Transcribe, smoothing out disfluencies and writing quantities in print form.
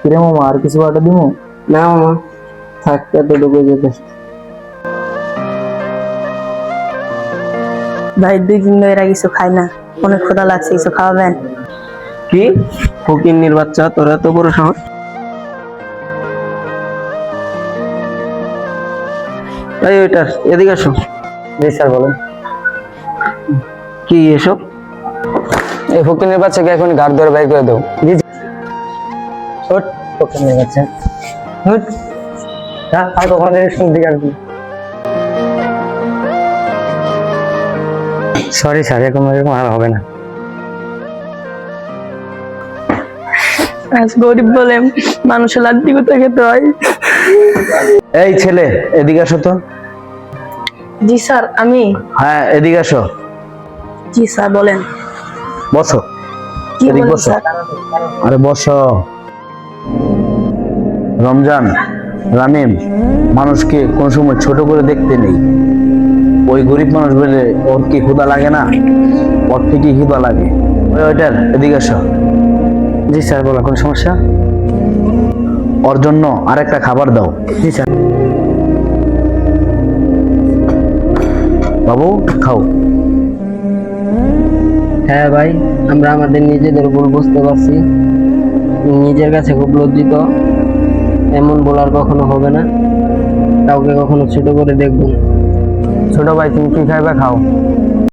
কিরে মামা, আর কিছু অর্ডার দিব? না মামা, থাক, এতটুকু যেতে। ভাই 2 দিন ধরে কিছু খাই না, অনেক ক্ষুধা লাগছে, কিছু খাওয়াবেন? কি ফকিন্নির বাচ্চা, তোর এত বড় সাহস! এই ওইটার এদিকে আসো। জি স্যার, বলেন। কি এসব? এই ফকিনের বাচ্চাকে এখন গাড় ধরে বের করে দাও। জি জি। ছোট ফকিনের বাচ্চা, হুট। হ্যাঁ, আর কখনো শুনতে আসবি? সরি স্যার, এরকম আর হবে না। আজ গরিব বলে মানুষের লাড্ডি কোথায় খেতে হয়। এই ছেলে, এদিকে আসো তো। জি স্যার, আমি। হ্যাঁ, এদিকে আসো। জি স্যার, বলেন। বসো। কি এদিকে বলেন বসো। স্যার? আরে বসো। রমজান, রামিম, মানুষকে কোন সময় ছোট করে দেখতে নেই। ওই গরিব মানুষ বলে ওর কি ক্ষুধা লাগে না? ওর থেকে ক্ষুধা লাগে। ওইটার এদিকে আসো। জি স্যার, বলো, কোন সমস্যা? ওর জন্য আরেকটা খাবার দাও। জি স্যার। বাবু, খাও। হ্যাঁ ভাই, আমরা আমাদের নিজেদের ভুল বুঝতে পারছি, নিজের কাছে খুব লজ্জিত। এমন বলার কখনো হবে না, কাউকে কখনো ছোট করে দেখবো না। ছোট ভাই, তুমি কি খাইবা? খাও।